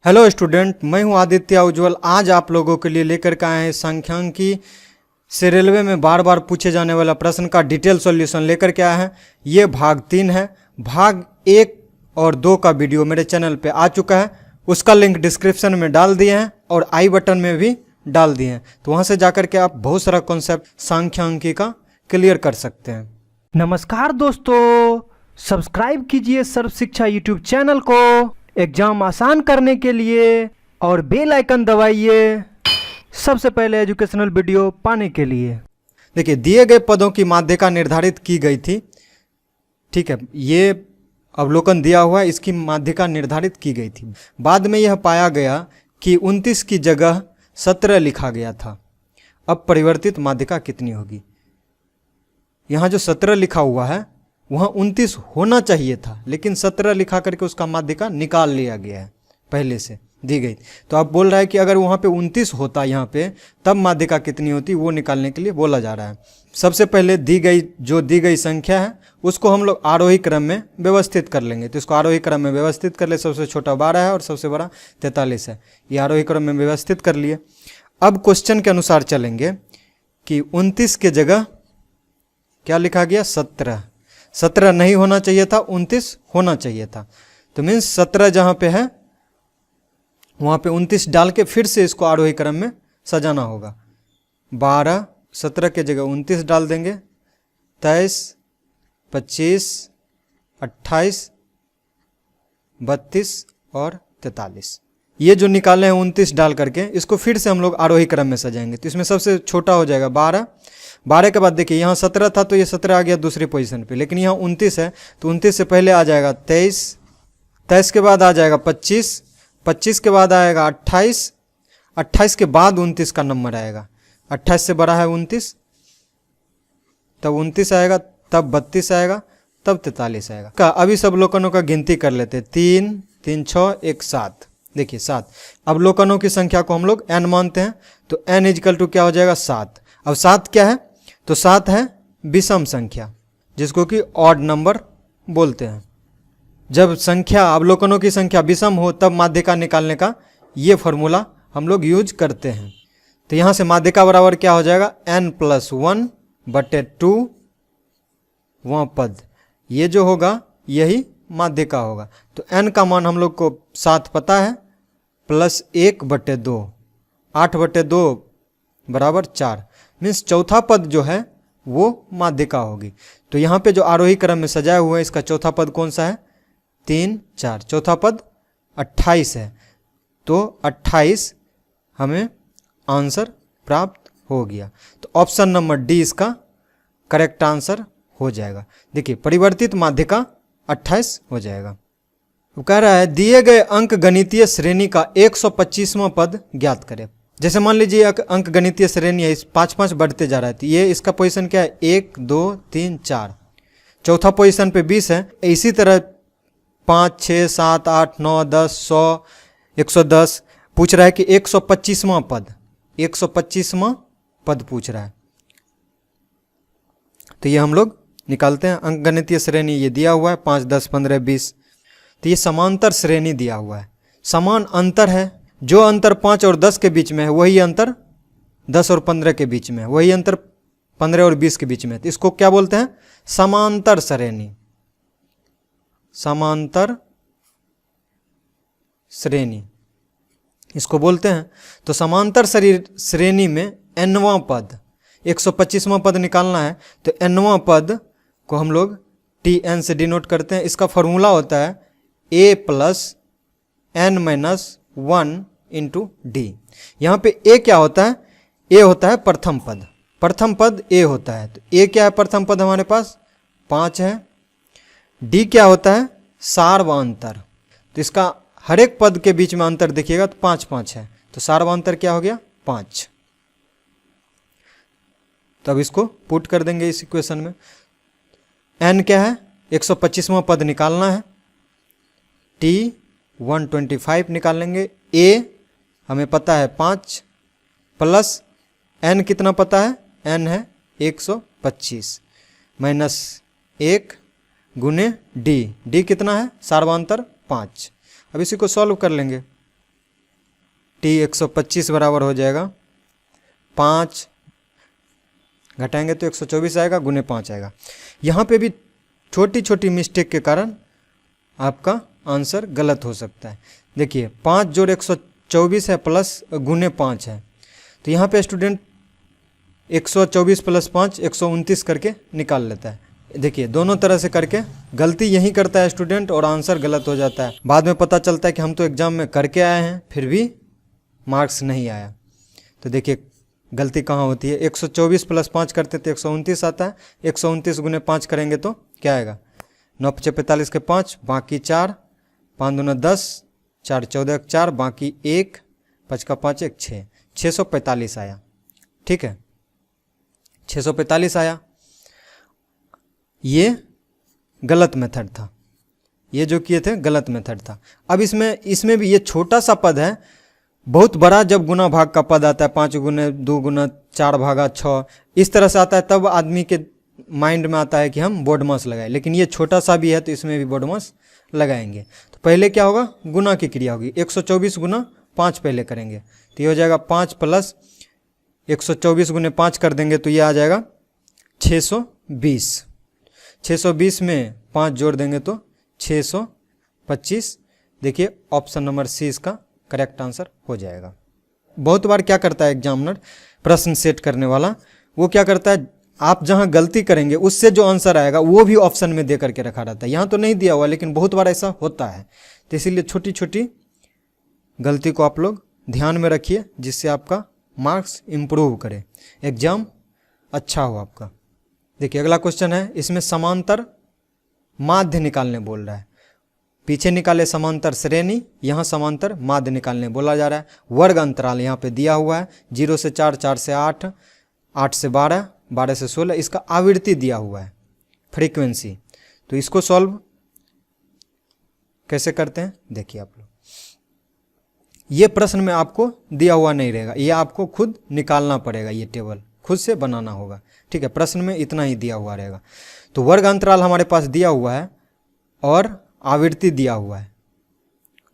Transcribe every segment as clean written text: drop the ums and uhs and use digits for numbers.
Hello student, मैं हूं आदित्य उज्ज्वल। आज आप लोगों के लिए लेकर के आए हैं सांख्यिकी से रेलवे में बार बार पूछे जाने वाला प्रश्न का डिटेल सॉल्यूशन लेकर के आए हैं। ये भाग 3 है। भाग 1 और 2 का वीडियो मेरे चैनल पे आ चुका है, उसका लिंक डिस्क्रिप्शन में डाल दिए हैं और आई बटन में भी डाल दिए हैं, तो वहाँ से जाकर के आप बहुत सारा कॉन्सेप्ट सांख्यिकी का क्लियर कर सकते हैं। नमस्कार दोस्तों, सब्सक्राइब कीजिए सर्व शिक्षा यूट्यूब चैनल को एग्जाम आसान करने के लिए और बेल आइकन दबाइए सबसे पहले एजुकेशनल वीडियो पाने के लिए। देखिए, दिए गए पदों की माध्यिका निर्धारित की गई थी। ठीक है, ये अवलोकन दिया हुआ है, इसकी माध्यिका निर्धारित की गई थी। बाद में यह पाया गया कि 29 की जगह 17 लिखा गया था। अब परिवर्तित माध्यिका कितनी होगी? यहाँ जो 17 लिखा हुआ है वहाँ 29 होना चाहिए था, लेकिन 17 लिखा करके उसका माध्यिका निकाल लिया गया है, पहले से दी गई। तो आप बोल रहा है कि अगर वहाँ पे 29 होता यहाँ पे, तब माध्यिका कितनी होती, वो निकालने के लिए बोला जा रहा है। सबसे पहले दी गई संख्या है उसको हम लोग आरोही क्रम में व्यवस्थित कर लेंगे। तो इसको आरोही क्रम में व्यवस्थित कर ले। सबसे छोटा 12 है और सबसे बड़ा 43 है। ये आरोही क्रम में व्यवस्थित कर लिए। अब क्वेश्चन के अनुसार चलेंगे कि 29 के जगह क्या लिखा गया? 17। 17 नहीं होना चाहिए था, 29 होना चाहिए था। तो मीन्स 17 जहाँ पे है वहाँ पे 29 डाल के फिर से इसको आरोही क्रम में सजाना होगा। 12, 17 के जगह 29 डाल देंगे। 23, 25, 28, 32 और 43। ये जो निकाले हैं 29 डाल करके, इसको फिर से हम लोग आरोही क्रम में सजाएंगे। तो इसमें सबसे छोटा हो जाएगा 12। 12 के बाद देखिए यहाँ 17 था तो ये 17 आ गया दूसरी पोजीशन पे, लेकिन यहाँ 29 है तो 29 से पहले आ जाएगा 23। 23 के बाद आ जाएगा 25। 25 के बाद आएगा 28। 28 के बाद 29 का नंबर आएगा। 28 से बड़ा है 29, तब 29 आएगा, तब 32 आएगा, तब 43 आएगा। अभी सब अवलोकनों का गिनती कर लेते हैं। 3, 3, 6, 1, 7। देखिए 7 अवलोकनों की संख्या को हम लोग n मानते हैं, तो n इजकल टू क्या हो जाएगा? 7। अब 7 क्या है? तो 7 है विषम संख्या, जिसको कि ऑड नंबर बोलते हैं। जब संख्या अवलोकनों की संख्या विषम हो तब माध्यिका निकालने का ये फॉर्मूला हम लोग यूज करते हैं। तो यहाँ से माध्यिका बराबर क्या हो जाएगा? n+1/2 वहाँ पद, ये जो होगा यही माध्यिका होगा। तो n का मान हम लोग को 7 पता है, प्लस 1/2, 8/2 बराबर 4। मीन्स चौथा पद जो है वो माध्यिका होगी। तो यहाँ पे जो आरोही क्रम में सजाए हुए हैं, इसका चौथा पद कौन सा है? 3, 4। चौथा पद 28 है, तो 28 हमें आंसर प्राप्त हो गया। तो ऑप्शन नंबर डी इसका करेक्ट आंसर हो जाएगा। देखिए, परिवर्तित माध्यिका 28 हो जाएगा। वो कह रहा है दिए गए अंक गणितीय श्रेणी का 125वां पद ज्ञात करें। जैसे मान लीजिए अंक गणितीय श्रेणी है, इस 5-5 बढ़ते जा रहा है, तो ये इसका पोजीशन क्या है? 1, 2, 3, 4। चौथा पोजीशन पे 20 है। इसी तरह 5, 6, 7, 8, 9, 10, 100, 110 पूछ रहा है कि 125वां पद, 125वां पद पूछ रहा है। तो ये हम लोग निकालते हैं। अंक गणितीय श्रेणी ये दिया हुआ है 5, 10, 15, 20। तो ये समांतर श्रेणी दिया हुआ है, समान अंतर है। जो अंतर 5 और 10 के बीच में है वही अंतर 10 और 15 के बीच में है, वही अंतर 15 और 20 के बीच में है। तो इसको क्या बोलते हैं? समांतर श्रेणी। समांतर श्रेणी इसको बोलते हैं। तो समांतर श्रेणी में nवां पद, 125वां पद निकालना है, तो nवां पद को हम लोग tn से डिनोट करते हैं। इसका फॉर्मूला होता है a + n-1 × d। यहाँ पे a क्या होता है? a होता है प्रथम पद, प्रथम पद a होता है। तो a क्या है? प्रथम पद हमारे पास 5 है। d क्या होता है? सार व अंतर। तो इसका हर एक पद के बीच में अंतर देखिएगा तो 5-5 है, तो सार व अंतर क्या हो गया? 5। तो अब इसको पुट कर देंगे इस इक्वेशन में। n क्या है? 125वां पद निकालना है, t 125 निकाल लेंगे। a हमें पता है 5, प्लस n कितना पता है? n है 125, माइनस 1 गुने d कितना है? सार्वांतर 5। अब इसी को सॉल्व कर लेंगे। टी 125 बराबर हो जाएगा 5 घटाएंगे तो 124 आएगा, गुने 5 आएगा। यहाँ पे भी छोटी छोटी मिस्टेक के कारण आपका आंसर गलत हो सकता है। देखिए 5 जोड़ 124 है प्लस गुने 5 है, तो यहाँ पे स्टूडेंट 124 प्लस 5 129 करके निकाल लेता है। देखिए दोनों तरह से करके गलती यही करता है स्टूडेंट और आंसर गलत हो जाता है। बाद में पता चलता है कि हम तो एग्जाम में करके आए हैं फिर भी मार्क्स नहीं आया। तो देखिए गलती कहाँ होती है, 124 प्लस 5 करते तो 129 आता है, 129 गुने 5 करेंगे तो क्या आएगा, 9 × 45 के 5, बाकी 4, 5 दूना 10, 4 14 4, बाकी 1, 5 का 5 1 6, 645 आया। ठीक है, 645 आया। ये गलत मेथड था, ये जो किए थे गलत मेथड था। अब इसमें भी ये छोटा सा पद है, बहुत बड़ा जब गुना भाग का पद आता है 5 गुने 2 गुना 4 भागा 6 इस तरह से आता है, तब आदमी के माइंड में आता है कि हम बोडमास लगाएं। लेकिन ये छोटा सा भी है तो इसमें भी बोडमास लगाएंगे। तो पहले क्या होगा, गुना की क्रिया होगी, 124 गुना 5 पहले करेंगे तो ये हो जाएगा 5 प्लस 124 गुने 5 कर देंगे तो ये आ जाएगा 620। 620 में 5 जोड़ देंगे तो 625। देखिए ऑप्शन नंबर सी इसका करेक्ट आंसर हो जाएगा। बहुत बार क्या करता है एग्जामिनर, प्रश्न सेट करने वाला, वो क्या करता है, आप जहां गलती करेंगे उससे जो आंसर आएगा वो भी ऑप्शन में दे करके रखा रहता है। यहाँ तो नहीं दिया हुआ लेकिन बहुत बार ऐसा होता है। तो इसीलिए छोटी छोटी गलती को आप लोग ध्यान में रखिए जिससे आपका मार्क्स इम्प्रूव करे, एग्जाम अच्छा हो आपका। देखिए अगला क्वेश्चन है, इसमें समांतर माध्य निकालने बोल रहा है। पीछे निकाले समांतर श्रेणी, यहाँ समांतर माध्य निकालने बोला जा रहा है। वर्ग अंतराल यहाँ पे दिया हुआ है, 0 से 4, 4 से 8, 8 से 12, 12 से 16, इसका आवृत्ति दिया हुआ है, फ्रीक्वेंसी। तो इसको सॉल्व कैसे करते हैं देखिए आप लोग। ये प्रश्न में आपको दिया हुआ नहीं रहेगा, ये आपको खुद निकालना पड़ेगा, ये टेबल खुद से बनाना होगा। ठीक है, प्रश्न में इतना ही दिया हुआ रहेगा। तो वर्ग अंतराल हमारे पास दिया हुआ है और आवृत्ति दिया हुआ है।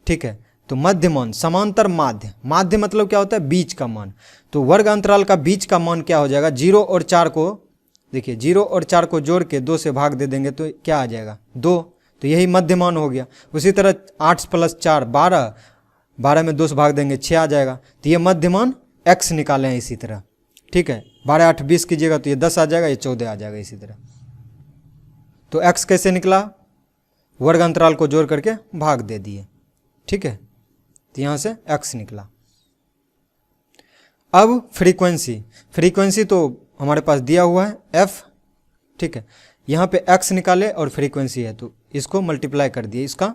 ठीक है, तो मध्यमान, समांतर माध्य, माध्य मतलब क्या होता है, बीच का मान। तो वर्ग अंतराल का बीच का मान क्या हो जाएगा, 0 और 4 को, देखिए 0 और 4 को जोड़ के 2 से भाग दे देंगे तो क्या आ जाएगा, 2। तो यही मध्यमान हो गया। उसी तरह 8 प्लस 4 12, 12 में 2 से भाग देंगे 6 आ जाएगा। तो ये मध्यमान x निकाले हैं इसी तरह। ठीक है, 12 8 20 कीजिएगा तो ये 10 आ जाएगा, ये 14 आ जाएगा इसी तरह। तो x कैसे निकला, वर्ग अंतराल को जोड़ करके भाग दे दिए। ठीक है, तो यहाँ से x निकला। अब फ्रीक्वेंसी, फ्रीक्वेंसी तो हमारे पास दिया हुआ है f। ठीक है, यहाँ पे x निकाले और फ्रीक्वेंसी है तो इसको मल्टीप्लाई कर दिए, इसका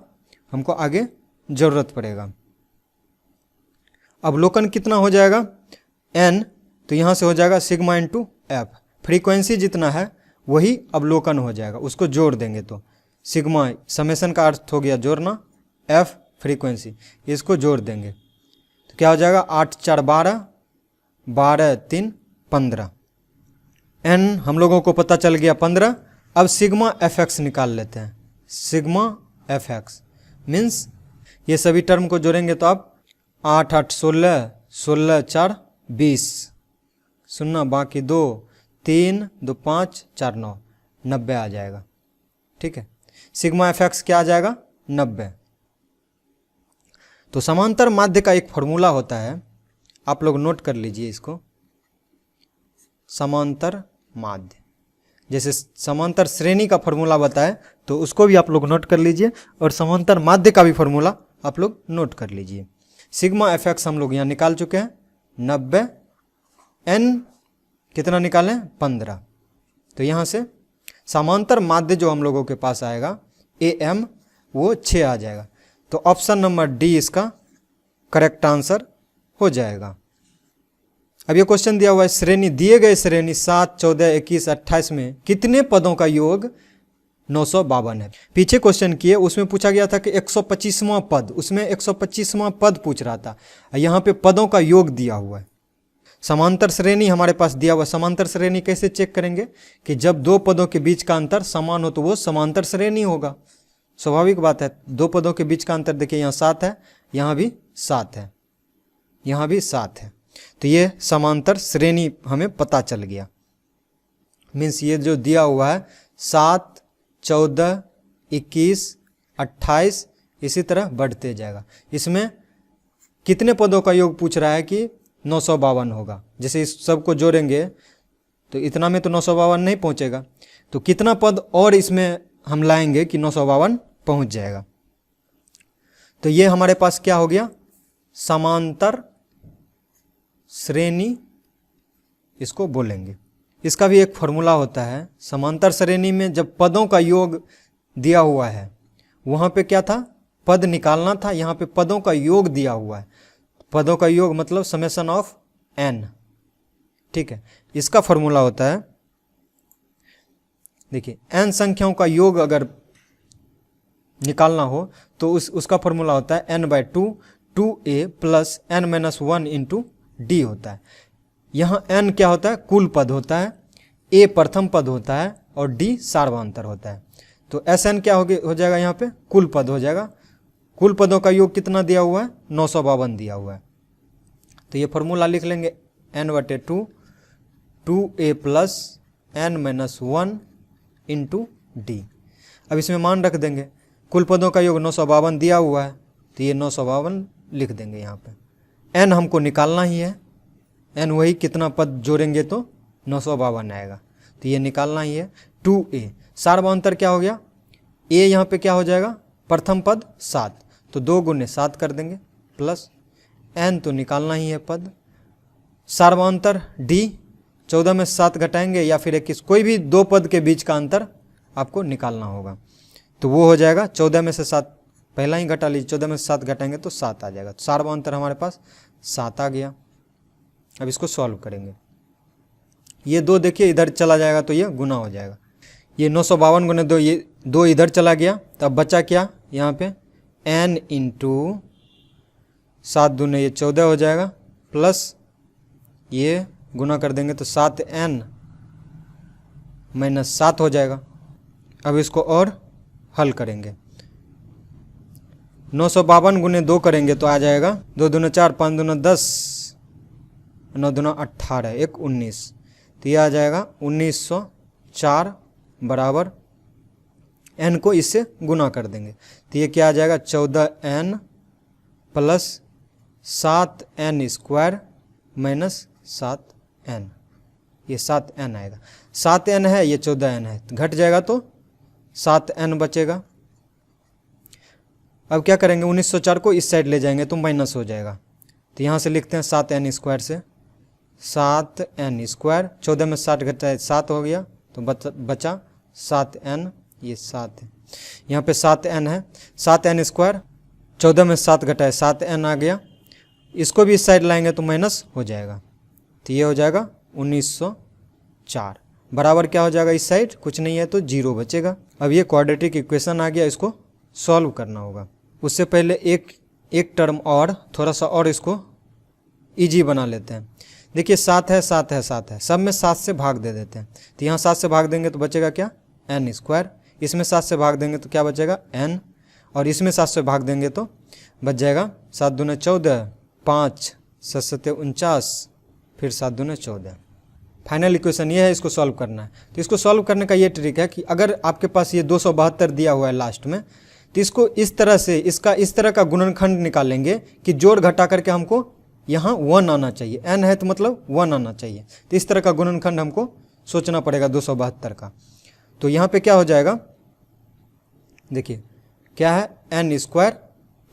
हमको आगे जरूरत पड़ेगा। अवलोकन कितना हो जाएगा n, तो यहाँ से हो जाएगा सिग्मा इंटू एफ। फ्रीक्वेंसी जितना है वही अवलोकन हो जाएगा, उसको जोड़ देंगे तो सिग्मा, समेशन का अर्थ हो गया जोड़ना, एफ फ्रीक्वेंसी, इसको जोड़ देंगे तो क्या हो जाएगा, 8 4 12, 12 3 15, एन हम लोगों को पता चल गया 15। अब सिग्मा एफ एक्स निकाल लेते हैं। सिग्मा एफ एक्स मीन्स ये सभी टर्म को जोड़ेंगे तो आप 8 8 16, 16 4 20, सुनना, बाकी 2 3 2 5 4 9, 90 आ जाएगा। ठीक है, सिग्मा एफ एक्स क्या आ जाएगा, 90। तो समांतर माध्य का एक फॉर्मूला होता है, आप लोग नोट कर लीजिए इसको। समांतर माध्य, जैसे समांतर श्रेणी का फॉर्मूला बताए तो उसको भी आप लोग नोट कर लीजिए, और समांतर माध्य का भी फॉर्मूला आप लोग नोट कर लीजिए। सिग्मा एफ एक्स हम लोग यहाँ निकाल चुके हैं 90, एन कितना निकालें 15। तो यहाँ से समांतर माध्य जो हम लोगों के पास आएगा ए एम वो 6 आ जाएगा। तो ऑप्शन नंबर डी इसका करेक्ट आंसर हो जाएगा। अब ये क्वेश्चन दिया हुआ है, श्रेणी, दिए गए श्रेणी 7 14 21 28 में कितने पदों का योग 952 है। पीछे क्वेश्चन किए उसमें पूछा गया था कि 125वां पद, उसमें 125वां पद पूछ रहा था, यहाँ पे पदों का योग दिया हुआ है। समांतर श्रेणी हमारे पास दिया हुआ। समांतर श्रेणी कैसे चेक करेंगे कि जब दो पदों के बीच का अंतर समान हो तो वो समांतर श्रेणी होगा, स्वाभाविक बात है। दो पदों के बीच का अंतर देखिए यहाँ 7 है, यहाँ भी 7 है, यहाँ भी 7 है। तो ये समांतर श्रेणी हमें पता चल गया। मीन्स ये जो दिया हुआ है 7, 14, 21, 28 इसी तरह बढ़ते जाएगा। इसमें कितने पदों का योग पूछ रहा है कि 952 होगा। जैसे इस सब को जोड़ेंगे तो इतना में तो 952 नहीं पहुंचेगा, तो कितना पद और इसमें हम लाएंगे कि 952 पहुंच जाएगा। तो ये हमारे पास क्या हो गया, समांतर श्रेणी इसको बोलेंगे। इसका भी एक फॉर्मूला होता है। समांतर श्रेणी में जब पदों का योग दिया हुआ है, वहाँ पे क्या था, पद निकालना था, यहाँ पे पदों का योग दिया हुआ है। पदों का योग मतलब समेशन ऑफ n, ठीक है। इसका फॉर्मूला होता है, देखिए n संख्याओं का योग अगर निकालना हो तो उसका फॉर्मूला होता है n/2 2a plus n-1 into D होता है। यहाँ n क्या होता है, कुल पद होता है, a प्रथम पद होता है और d सार्वधातुक होता है। तो Sn क्या हो जाएगा, यहाँ पे कुल पद हो जाएगा। कुल पदों का योग कितना दिया हुआ है, 952 दिया हुआ है। तो ये फॉर्मूला लिख लेंगे n/2 2a plus n-1 into D. अब इसमें मान रख देंगे, कुल पदों का योग 952 दिया हुआ है, तो ये 952 लिख देंगे यहाँ पे। n हमको निकालना ही है, n वही कितना पद जोड़ेंगे तो 952 आएगा, तो ये निकालना ही है। 2a सार्वधातुक क्या हो गया, a यहाँ पे क्या हो जाएगा, प्रथम पद 7, तो 2 गुने 7 कर देंगे प्लस n तो निकालना ही है पद, सार्वधातुक d 14 में 7 घटाएंगे या फिर 21, कोई भी दो पद के बीच का अंतर आपको निकालना होगा। तो वो हो जाएगा 14 में से 7 पहला ही घटा लीजिए, 14 में से 7 घटाएंगे तो 7 आ जाएगा। तो सार्वधातुक हमारे पास 7 आ गया। अब इसको सॉल्व करेंगे, ये 2 देखिए इधर चला जाएगा तो ये गुना हो जाएगा। ये 952 गुने 2, ये 2 इधर चला गया, तो अब बचा क्या यहाँ पे, n इंटू 7 दूने ये 14 हो जाएगा, प्लस ये गुना कर देंगे तो 7n - 7 हो जाएगा। अब इसको और हल करेंगे, 952 गुने 2 करेंगे तो आ जाएगा 2 दूने 4, 5 दूने 10, 9 दूना 18, 1 19, तो ये आ जाएगा 1904 बराबर n को इससे गुना कर देंगे, तो ये क्या आ जाएगा 14n plus 7n square minus 7n, ये 7n आएगा। 7n है, ये 14n है, तो घट जाएगा तो 7n बचेगा। अब क्या करेंगे, 1904 को इस साइड ले जाएंगे तो माइनस हो जाएगा, तो यहाँ से लिखते हैं 7n स्क्वायर से, 7n स्क्वायर 14 में 60 घटाए 7 हो गया, तो बचा 7n, ये 7 है, यहाँ पे 7n है, 7n स्क्वायर 14 में 7 घटाए 7n आ गया, इसको भी इस साइड लाएंगे तो माइनस हो जाएगा, तो ये हो जाएगा 1904 बराबर क्या हो जाएगा, इस साइड कुछ नहीं है तो 0 बचेगा। अब ये क्वाड्रेटिक इक्वेशन आ गया, इसको सॉल्व करना होगा। उससे पहले एक टर्म और थोड़ा सा और इसको इजी बना लेते हैं। देखिए 7 है, 7 है, 7 है, सब में 7 से भाग दे देते हैं, तो यहाँ 7 से भाग देंगे तो बचेगा क्या, n स्क्वायर, इसमें 7 से भाग देंगे तो क्या बचेगा n, और इसमें 7 से भाग देंगे तो बच जाएगा 7 दूने 14, 5 7 49, फिर 7 दूने 14। फाइनल इक्वेशन ये है, इसको सॉल्व करना है। तो इसको सॉल्व करने का ये ट्रिक है कि अगर आपके पास ये 272 दिया हुआ है लास्ट में, तो इसको इस तरह से, इसका इस तरह का गुणनखंड निकालेंगे कि जोड़ घटा करके हमको यहाँ 1 आना चाहिए, n है तो मतलब 1 आना चाहिए, तो इस तरह का गुणनखंड हमको सोचना पड़ेगा 272 का। तो यहाँ पे क्या हो जाएगा, देखिए क्या है, n स्क्वायर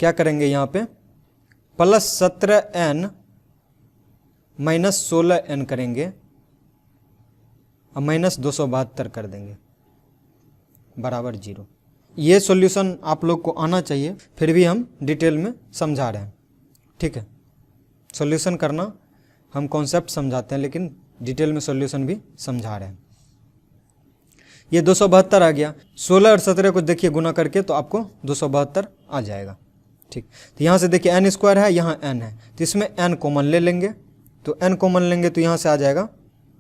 क्या करेंगे यहाँ पे प्लस 17n माइनस 16n करेंगे और माइनस 272 कर देंगे बराबर 0। ये सॉल्यूशन आप लोग को आना चाहिए, फिर भी हम डिटेल में समझा रहे हैं, ठीक है। सॉल्यूशन करना हम कॉन्सेप्ट समझाते हैं, लेकिन डिटेल में सॉल्यूशन भी समझा रहे हैं। ये 272 आ गया, 16 और 17 को देखिए गुना करके तो आपको 272 आ जाएगा, ठीक। तो यहाँ से देखिए n स्क्वायर है, यहाँ n है, तो इसमें n कॉमन ले लेंगे, तो n कॉमन लेंगे तो यहाँ से आ जाएगा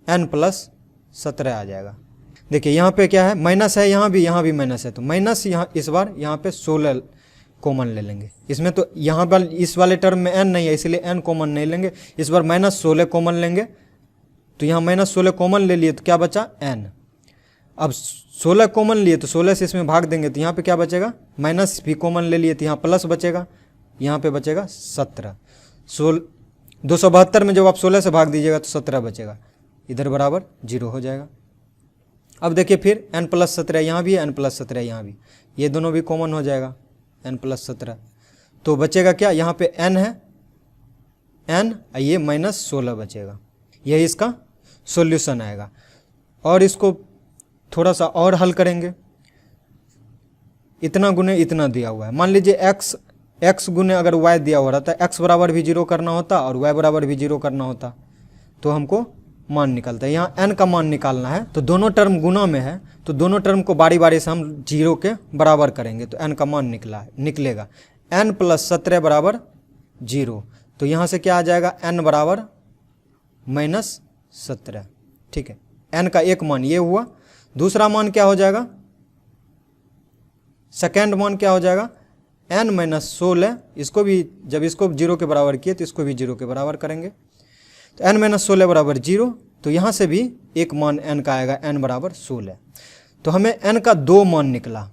n प्लस 17 आ जाएगा। देखिए यहाँ पे क्या है, माइनस है, यहाँ भी माइनस है, तो माइनस यहाँ इस बार यहाँ पे 16 कॉमन ले लेंगे। इसमें तो यहाँ पर इस वाले टर्म में n नहीं है, इसलिए n कॉमन नहीं लेंगे। इस बार -16 कॉमन लेंगे, तो यहाँ -16 कॉमन ले लिए तो क्या बचा n। अब 16 कॉमन लिए तो 16 से इसमें भाग देंगे तो यहाँ पे क्या बचेगा, माइनस भी कॉमन ले लिए तो यहाँ प्लस बचेगा, यहाँ पे बचेगा 17। 272 में जब आप 16 से भाग दीजिएगा तो 17 बचेगा, इधर बराबर 0 हो जाएगा। अब देखिए फिर n+17 यहाँ भी है, n+17 यहाँ भी, ये दोनों भी कॉमन हो जाएगा n+17। तो बचेगा क्या, यहाँ पे n है, n ये -16 बचेगा। यही इसका सॉल्यूशन आएगा। और इसको थोड़ा सा और हल करेंगे। इतना गुने इतना दिया हुआ है, मान लीजिए x गुने अगर y दिया हुआ रहता, x बराबर भी 0 करना होता और y बराबर भी 0 करना होता, तो हमको मान निकलता है। यहाँ n का मान निकालना है, तो दोनों टर्म गुना में है, तो दोनों टर्म को बारी बारी से हम 0 के बराबर करेंगे, तो n का मान निकलेगा n+17 बराबर 0। तो यहाँ से क्या आ जाएगा, n बराबर -17। ठीक है, n का एक मान ये हुआ। दूसरा मान क्या हो जाएगा, सेकेंड मान क्या हो जाएगा, n-16। इसको भी जब इसको 0 के बराबर किए तो इसको भी 0 के बराबर करेंगे, तो n-16 बराबर 0। तो यहाँ से भी एक मान n का आएगा, n बराबर 16। तो हमें n का 2 मान निकला,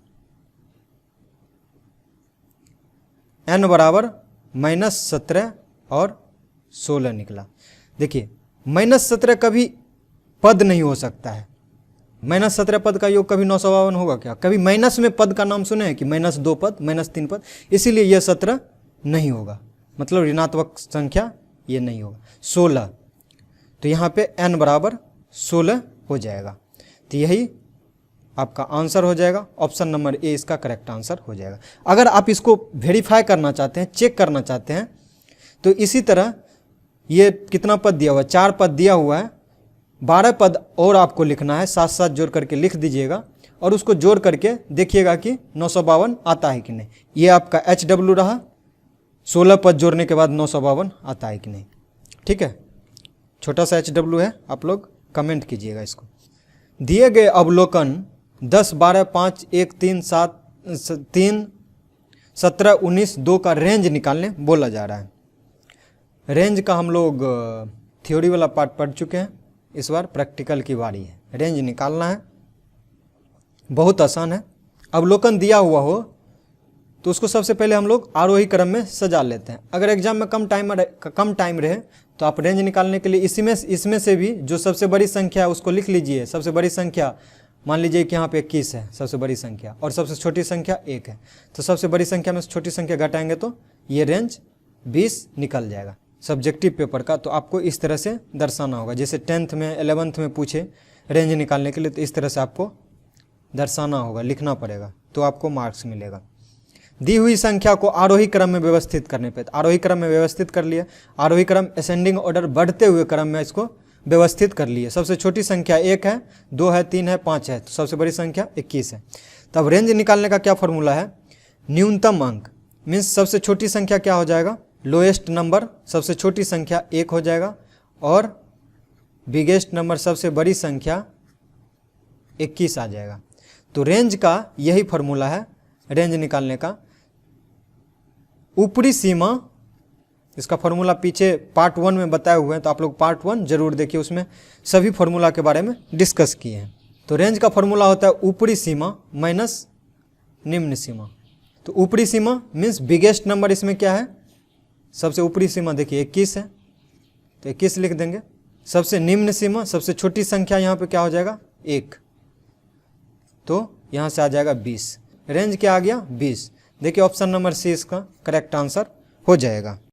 n बराबर -17 और 16 निकला। देखिए -17 कभी पद नहीं हो सकता है, -17 पद का योग कभी 952 होगा क्या? कभी माइनस में पद का नाम सुने हैं कि -2 पद, -3 पद? इसीलिए यह 17 नहीं होगा, मतलब ऋणात्मक संख्या ये नहीं होगा। 16, तो यहाँ पे n बराबर 16 हो जाएगा। तो यही आपका आंसर हो जाएगा, ऑप्शन नंबर ए इसका करेक्ट आंसर हो जाएगा। अगर आप इसको वेरीफाई करना चाहते हैं, चेक करना चाहते हैं, तो इसी तरह ये कितना पद दिया हुआ है, 4 पद दिया हुआ है, 12 पद और आपको लिखना है, साथ साथ जोड़ करके लिख दीजिएगा और उसको जोड़ करके देखिएगा कि 952 आता है कि नहीं। ये आपका HW रहा, 16 पद जोड़ने के बाद 952 आता है कि नहीं। ठीक है, छोटा सा HW है, आप लोग कमेंट कीजिएगा इसको। दिए गए अवलोकन 10, 12, 5, 1, 3, 7, 3, 17, 19, 2 का रेंज निकालने बोला जा रहा है। रेंज का हम लोग थ्योरी वाला पार्ट पढ़ चुके हैं, इस बार प्रैक्टिकल की बारी है। रेंज निकालना है, बहुत आसान है। अवलोकन दिया हुआ हो तो उसको सबसे पहले हम लोग आरोही क्रम में सजा लेते हैं। अगर एग्जाम में कम टाइम रहे तो आप रेंज निकालने के लिए इसमें से भी जो सबसे बड़ी संख्या है उसको लिख लीजिए। सबसे बड़ी संख्या मान लीजिए कि यहाँ पे 21 है सबसे बड़ी संख्या, और सबसे छोटी संख्या 1 है, तो सबसे बड़ी संख्या में से छोटी संख्या घटाएंगे तो ये रेंज 20 निकल जाएगा सब्जेक्टिव पेपर का। तो आपको इस तरह से दर्शाना होगा, जैसे 10th में 11th में पूछे रेंज निकालने के लिए, तो इस तरह से आपको दर्शाना होगा, लिखना पड़ेगा, तो आपको मार्क्स मिलेगा। दी हुई संख्या को आरोही क्रम में व्यवस्थित करने पे, आरोही क्रम में व्यवस्थित कर लिए। आरोही क्रम असेंडिंग ऑर्डर, बढ़ते हुए क्रम में इसको व्यवस्थित कर लिए। सबसे छोटी संख्या 1 है, 2 है, 3 है, 5 है, तो सबसे बड़ी संख्या 21 है। तब रेंज निकालने का क्या फॉर्मूला है, न्यूनतम अंक मीन्स सबसे छोटी संख्या क्या हो जाएगा, लोएस्ट नंबर सबसे छोटी संख्या 1 हो जाएगा, और बिगेस्ट नंबर सबसे बड़ी संख्या 21 आ जाएगा। तो रेंज का यही फॉर्मूला है रेंज निकालने का। ऊपरी सीमा, इसका फॉर्मूला पीछे पार्ट 1 में बताए हुए हैं, तो आप लोग पार्ट 1 जरूर देखिए, उसमें सभी फॉर्मूला के बारे में डिस्कस किए हैं। तो रेंज का फॉर्मूला होता है ऊपरी सीमा माइनस निम्न सीमा। तो ऊपरी सीमा मीन्स बिगेस्ट नंबर, इसमें क्या है, सबसे ऊपरी सीमा देखिए 21 है, तो 21 लिख देंगे। सबसे निम्न सीमा, सबसे छोटी संख्या यहाँ पे क्या हो जाएगा 1, तो यहाँ से आ जाएगा 20। रेंज क्या आ गया 20। देखिए ऑप्शन नंबर सी इसका करेक्ट आंसर हो जाएगा।